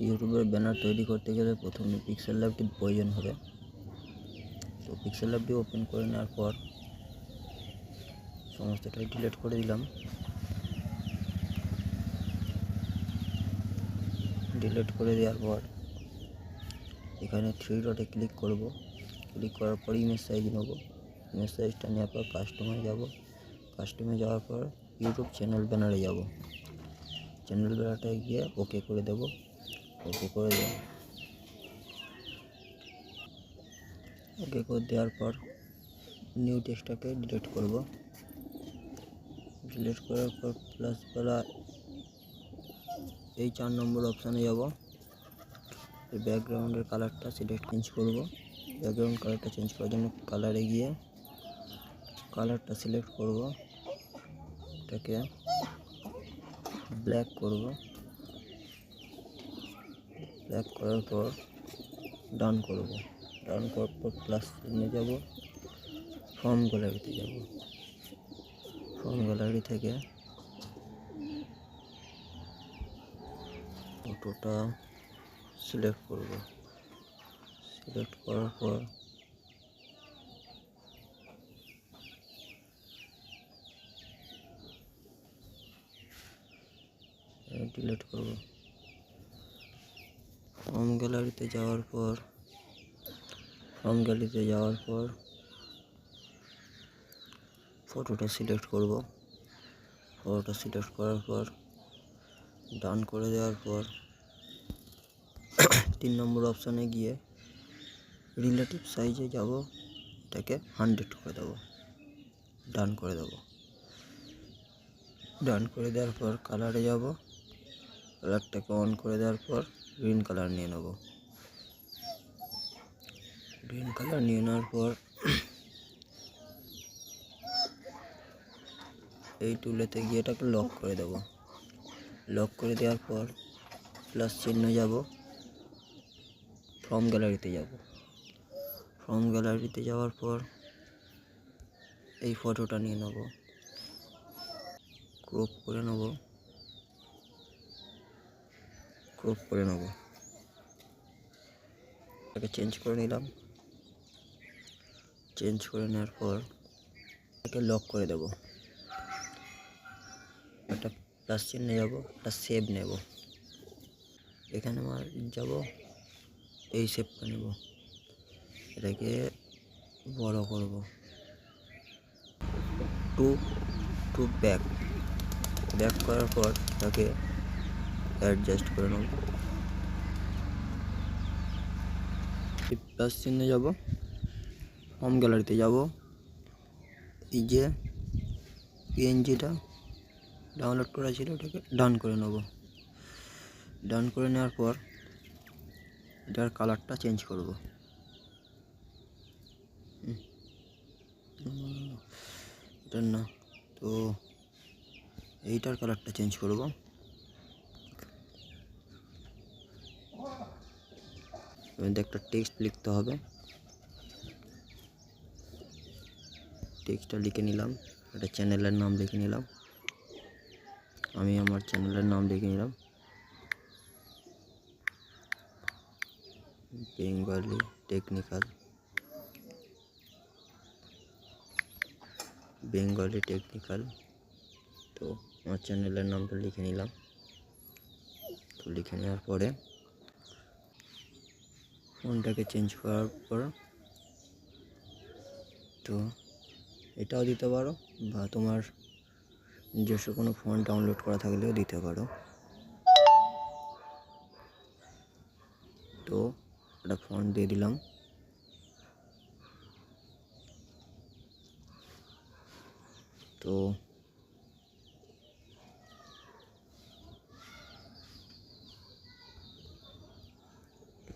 ইউটিউবের ব্যানার তৈরি করতে গেলে প্রথমে পিক্সেল ল্যাবটির প্রয়োজন হবে। তো পিক্সেল ল্যাবটি ওপেন করে নেওয়ার পর সমস্তটাই ডিলিট করে দিলাম। ডিলিট করে দেওয়ার পর এখানে 3 ডটে ক্লিক করব। ক্লিক করার পর ইমেজ সাইজ নেব। ইমেজ সাইজটা নেওয়ার পর কাস্টমে যাব। কাস্টমে যাওয়ার পর ইউটিউব চ্যানেল ব্যানারে যাব। চ্যানেল ব্যানারটায় গিয়ে ওকে করে দেব। ওকে করে দেওয়ার পর নিউ টেক্সটটাকে ডিলিট করব। ডিলিট করার পর প্লাস বেলা এই 4 নম্বর অপশানে যাব। ব্যাকগ্রাউন্ডের কালারটা সিলেক্ট চেঞ্জ করব। ব্যাকগ্রাউন্ড কালারটা চেঞ্জ করার জন্য কালারে গিয়ে কালারটা সিলেক্ট করব। এটাকে ব্ল্যাক করব। ব্ল্যাক করার পর ডান করব। ডান করার পর প্লাস চিহ্নে যাব। ফর্ম গ্যালারিতে যাব। ফর্ম গ্যালারি থেকে ফটোটা সিলেক্ট করব। সিলেক্ট করার পর ডিলিট করব। ফর্ম গ্যালারিতে যাওয়ার পর ফটোটা সিলেক্ট করব। ফটোটা সিলেক্ট করার পর ডান করে দেওয়ার পর 3 নম্বর অপশানে গিয়ে রিলেটিভ সাইজে যাব। এটাকে 100 করে দেব। ডান করে দেব। ডান করে দেওয়ার পর কালারে যাব। কালারটাকে অন করে দেওয়ার পর গ্রিন কালার নিয়ে নেব। গ্রিন কালার নিয়ে নেওয়ার পর এই টুলেতে গিয়ে এটাকে লক করে দেব। লক করে দেওয়ার পর প্লাস চিহ্ন যাব। ফর্ম গ্যালারিতে যাব। ফর্ম গ্যালারিতে যাওয়ার পর এই ফটোটা নিয়ে নেব। ক্রপ করে নেব। এটাকে চেঞ্জ করে নিলাম। চেঞ্জ করে নেওয়ার পর এটাকে লক করে দেব। একটা প্লাস চিহ্নে যাব। একটা সেভ নেব। এখানে আমার যাব এই শেপটা নেব। এটাকে বড় করব। টু ব্যাক করার পর এটাকে অ্যাডজাস্ট করে নেব। প্লাস চিহ্নে যাব। হোম গ্যালারিতে যাব। এই যে পিএনজিটা ডাউনলোড করা ছিল ওটাকে ডান করে নেব। ডান করে নেওয়ার পর এটার কালারটা চেঞ্জ করব। এটার না, তো এইটার কালারটা চেঞ্জ করব। একটা টেক্সট লিখতে হবে। টেক্সটটা লিখে নিলাম। একটা চ্যানেলের নাম লিখে নিলাম। আমি আমার চ্যানেলের নাম লিখে নিলাম বেঙ্গলি টেকনিক্যাল। তো আমার চ্যানেলের নামটা লিখে নিলাম। তো লিখে নেওয়ার পরে ফোনটাকে চেঞ্জ করার পর তো এটাও দিতে পারো, বা তোমার নিজস্ব কোনো ফোন ডাউনলোড করা থাকলেও দিতে পারো। তো একটা ফোন দিয়ে দিলাম। তো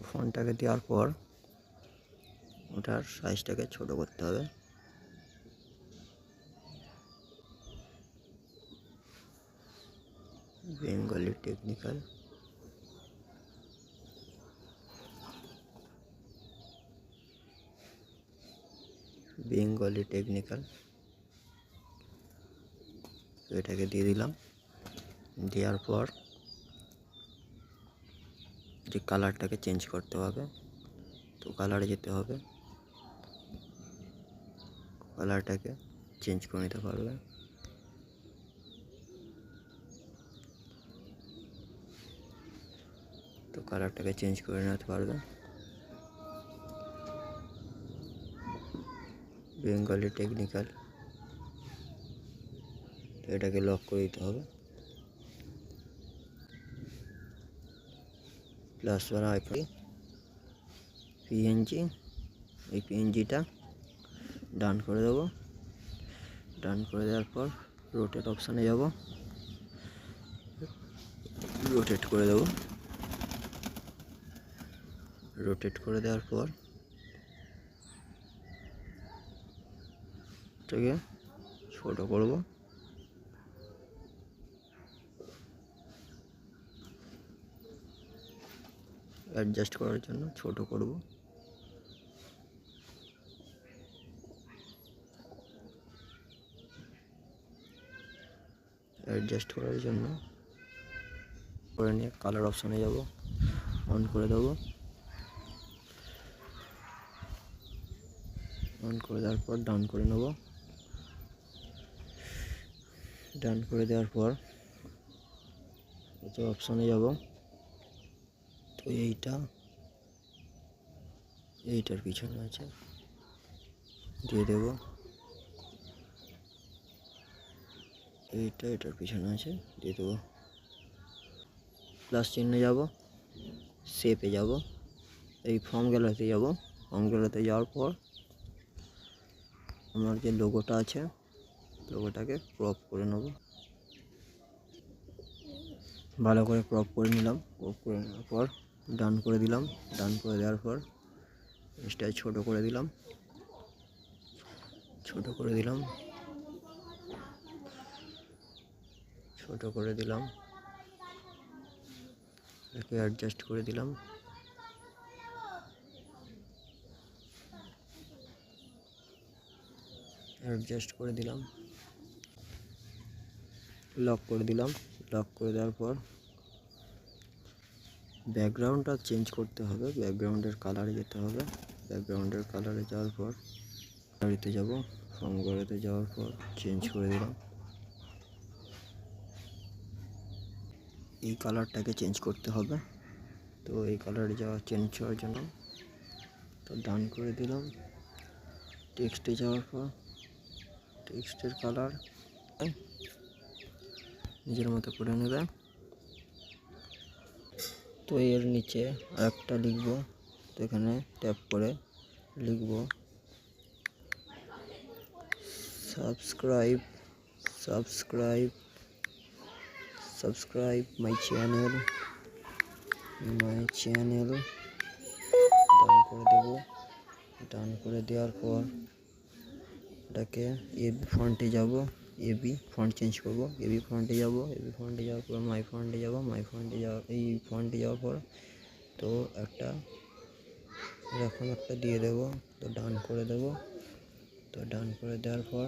ফোনটাকে দেওয়ার পর ওটার সাইজটাকে ছোট করতে হবে। Bengali technical. এটাকে দিয়ে দিলাম। দেওয়ার পর যে কালারটাকে চেঞ্জ করতে হবে। তো কালারে যেতে হবে, কালারটাকে চেঞ্জ করে নিতে পারবে। তো কালারটাকে চেঞ্জ করে নিতে পারবে। বেঙ্গলি টেকনিক্যাল, তো এটাকে লক করে দিতে হবে। প্লাস ওয়ালা আইফোন পিএনজি, এই পিএনজিটা ডান করে দেবো। ডান করে দেওয়ার পর রোটেট অপশানে যাব, রোটেট করে দেবো। রোটেট করে দেওয়ার পর এটাকে ছোটো করব। অ্যাডজাস্ট করার জন্য ছোট করব। অ্যাডজাস্ট করার জন্য করে নিয়ে কালার অপশানে যাব, অন করে দেবো। অন করে দেওয়ার পর ডান করে নেব। ডান করে দেওয়ার পর তো অপশানে যাব। তো এইটার পিছনে আছে, দিয়ে দেব। এটার পিছনে আছে, দিয়ে দেবো। প্লাস চিহ্নে যাব, শেপে যাব, এই ফর্ম গ্যালারিতে যাব। ফর্ম গ্যালারিতে যাওয়ার পর আমার যে লোগোটা আছে, লোগোটাকে ক্রপ করে নেব। ভালো করে ক্রপ করে নিলাম। ক্রপ করে নেওয়ার পর ডান করে দিলাম। ডান করে দেওয়ার পর স্টাইল ছোট করে দিলাম। ছোট করে দিলাম। ছোট করে দিলাম। এটাকে অ্যাডজাস্ট করে দিলাম। অ্যাডজাস্ট করে দিলাম। লক করে দিলাম। লক করে দেওয়ার পর ব্যাকগ্রাউন্ডটা চেঞ্জ করতে হবে। ব্যাকগ্রাউন্ডের কালারে যেতে হবে। ব্যাকগ্রাউন্ডের কালারে যাওয়ার পর গ্যালারিতে যাব। ফর্ম গ্যালারিতে যাওয়ার পর চেঞ্জ করে দিলাম। এই কালারটাকে চেঞ্জ করতে হবে। তো এই কালারে চেঞ্জ হওয়ার জন্য তো ডান করে দিলাম। টেক্সটে যাওয়ার পর টেক্সটের কালার নিজের মতো করে নেবে। তো এর নিচে আরেকটা লিখব। তো এখানে ট্যাপ করে লিখব সাবস্ক্রাইব মাই চ্যানেল। ডান করে দেব। ডান করে দেওয়ার পর এটাকে এবি ফন্টে যাব। এবি ফন্ট চেঞ্জ করব। এবি ফন্টে যাব। এবি ফন্টে যাওয়ার পর মাই ফন্টে যাব। এই ফন্টে যাওয়ার পর তো এরকম একটা দিয়ে দেব। তো ডান করে দেব। তো ডান করে দেওয়ার পর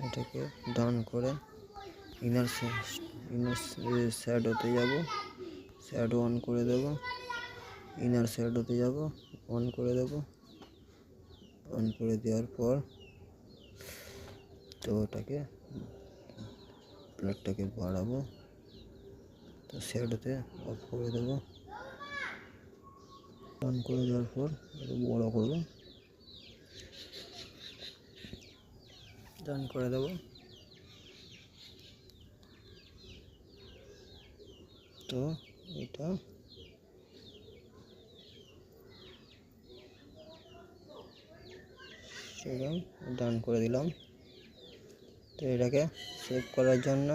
এটাকে ডান করে ইনার শ্যাডোতে যাব। শ্যাডো অন করে দেব। ইনার শ্যাডোতে যাব, অন করে দেব। অন করে দেওয়ার পর তো ওটাকে ব্লাডটাকে বাড়াবো। তো শ্যাডোতে অফ করে দেব। অন করে দেওয়ার পর বড় করব। ডান করে দেব। তো এটা সেরকম ডান করে দিলাম। তো এটাকে সেভ করার জন্য